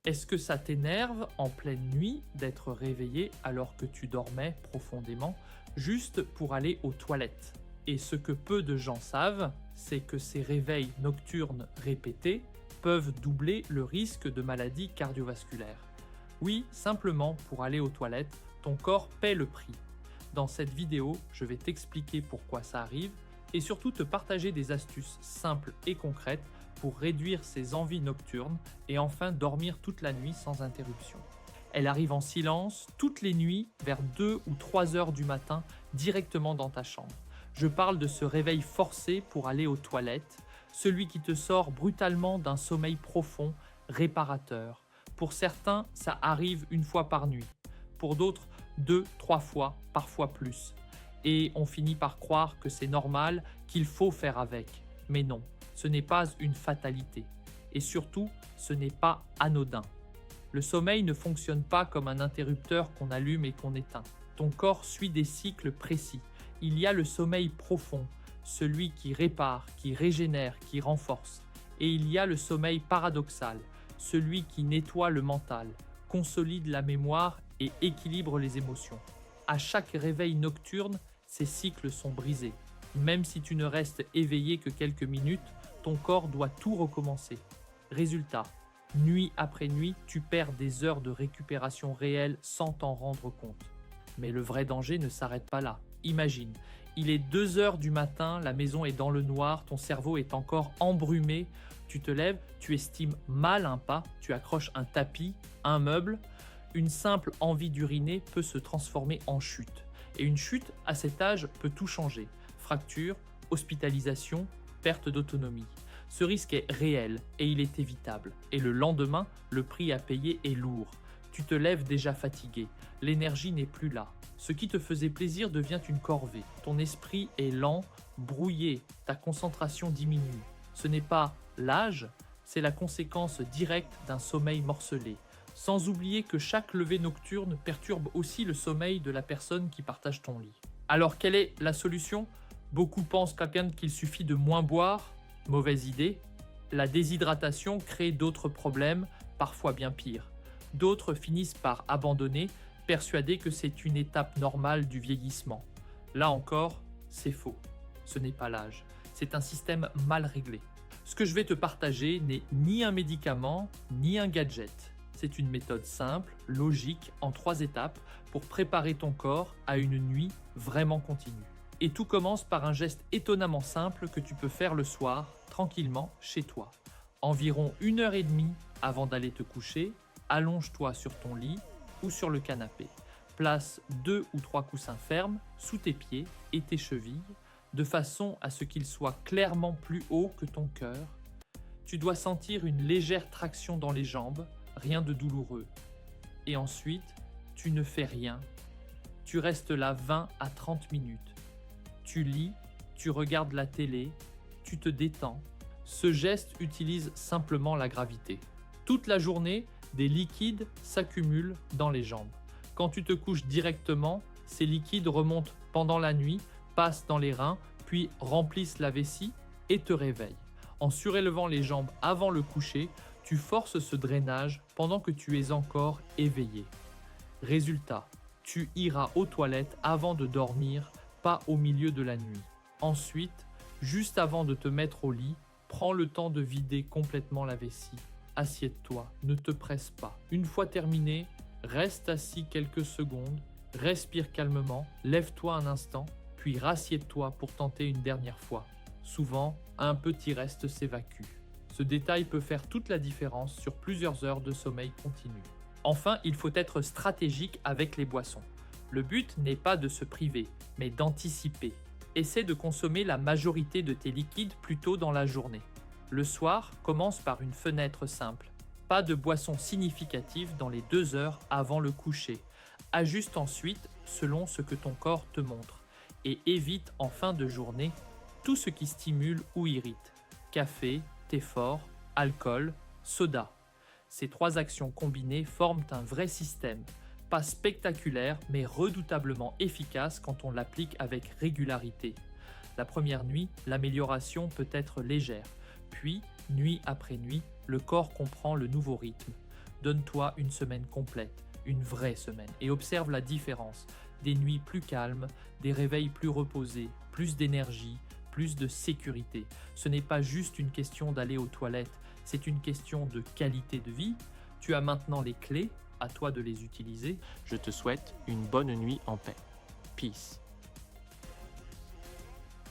Est-ce que ça t'énerve en pleine nuit d'être réveillé alors que tu dormais profondément juste pour aller aux toilettes? Et ce que peu de gens savent, c'est que ces réveils nocturnes répétés peuvent doubler le risque de maladies cardiovasculaires. Oui, simplement pour aller aux toilettes, ton corps paie le prix. Dans cette vidéo, je vais t'expliquer pourquoi ça arrive et surtout te partager des astuces simples et concrètes pour réduire ces envies nocturnes et enfin dormir toute la nuit sans interruption. Elle arrive en silence toutes les nuits vers 2 ou 3 heures du matin directement dans ta chambre. Je parle de ce réveil forcé pour aller aux toilettes, celui qui te sort brutalement d'un sommeil profond, réparateur. Pour certains, ça arrive une fois par nuit. Pour d'autres, 2, 3 fois, parfois plus. Et on finit par croire que c'est normal, qu'il faut faire avec. Mais non, ce n'est pas une fatalité. Et surtout, ce n'est pas anodin. Le sommeil ne fonctionne pas comme un interrupteur qu'on allume et qu'on éteint. Ton corps suit des cycles précis. Il y a le sommeil profond, celui qui répare, qui régénère, qui renforce. Et il y a le sommeil paradoxal, celui qui nettoie le mental, consolide la mémoire et équilibre les émotions. À chaque réveil nocturne, ces cycles sont brisés. Même si tu ne restes éveillé que quelques minutes, ton corps doit tout recommencer. Résultat, nuit après nuit, tu perds des heures de récupération réelle sans t'en rendre compte. Mais le vrai danger ne s'arrête pas là. Imagine, il est 2 heures du matin, la maison est dans le noir, ton cerveau est encore embrumé, tu te lèves, tu estimes mal un pas, tu accroches un tapis, un meuble. Une simple envie d'uriner peut se transformer en chute. Et une chute, à cet âge, peut tout changer. Fracture, hospitalisation, perte d'autonomie. Ce risque est réel et il est évitable. Et le lendemain, le prix à payer est lourd. Tu te lèves déjà fatigué, l'énergie n'est plus là. Ce qui te faisait plaisir devient une corvée. Ton esprit est lent, brouillé, ta concentration diminue. Ce n'est pas l'âge, c'est la conséquence directe d'un sommeil morcelé. Sans oublier que chaque levée nocturne perturbe aussi le sommeil de la personne qui partage ton lit. Alors quelle est la solution? Beaucoup pensent qu'il suffit de moins boire. Mauvaise idée. La déshydratation crée d'autres problèmes, parfois bien pires. D'autres finissent par abandonner, persuadés que c'est une étape normale du vieillissement. Là encore, c'est faux. Ce n'est pas l'âge. C'est un système mal réglé. Ce que je vais te partager n'est ni un médicament, ni un gadget. C'est une méthode simple, logique, en 3 étapes pour préparer ton corps à une nuit vraiment continue. Et tout commence par un geste étonnamment simple que tu peux faire le soir, tranquillement, chez toi. Environ 1 heure et demie avant d'aller te coucher, allonge-toi sur ton lit ou sur le canapé. Place 2 ou 3 coussins fermes sous tes pieds et tes chevilles, de façon à ce qu'ils soient clairement plus hauts que ton cœur. Tu dois sentir une légère traction dans les jambes, rien de douloureux. Et ensuite, tu ne fais rien. Tu restes là 20 à 30 minutes. Tu lis, tu regardes la télé, tu te détends. Ce geste utilise simplement la gravité. Toute la journée, des liquides s'accumulent dans les jambes. Quand tu te couches directement, ces liquides remontent pendant la nuit, passent dans les reins, puis remplissent la vessie et te réveillent. En surélevant les jambes avant le coucher, tu forces ce drainage pendant que tu es encore éveillé. Résultat, tu iras aux toilettes avant de dormir, pas au milieu de la nuit. Ensuite, juste avant de te mettre au lit, prends le temps de vider complètement la vessie. Assieds-toi, ne te presse pas. Une fois terminé, reste assis quelques secondes, respire calmement, lève-toi un instant, puis rassieds-toi pour tenter une dernière fois. Souvent, un petit reste s'évacue. Ce détail peut faire toute la différence sur plusieurs heures de sommeil continu. Enfin, il faut être stratégique avec les boissons. Le but n'est pas de se priver, mais d'anticiper. Essaie de consommer la majorité de tes liquides plus tôt dans la journée. Le soir, commence par une fenêtre simple. Pas de boisson significative dans les 2 heures avant le coucher. Ajuste ensuite selon ce que ton corps te montre. Et évite en fin de journée tout ce qui stimule ou irrite. Café, thé fort, alcool, soda. Ces 3 actions combinées forment un vrai système. Pas spectaculaire, mais redoutablement efficace quand on l'applique avec régularité. La première nuit, l'amélioration peut être légère. Puis, nuit après nuit, le corps comprend le nouveau rythme. Donne-toi une semaine complète, une vraie semaine, et observe la différence. Des nuits plus calmes, des réveils plus reposés, plus d'énergie, plus de sécurité. Ce n'est pas juste une question d'aller aux toilettes, c'est une question de qualité de vie. Tu as maintenant les clés, à toi de les utiliser. Je te souhaite une bonne nuit en paix. Peace.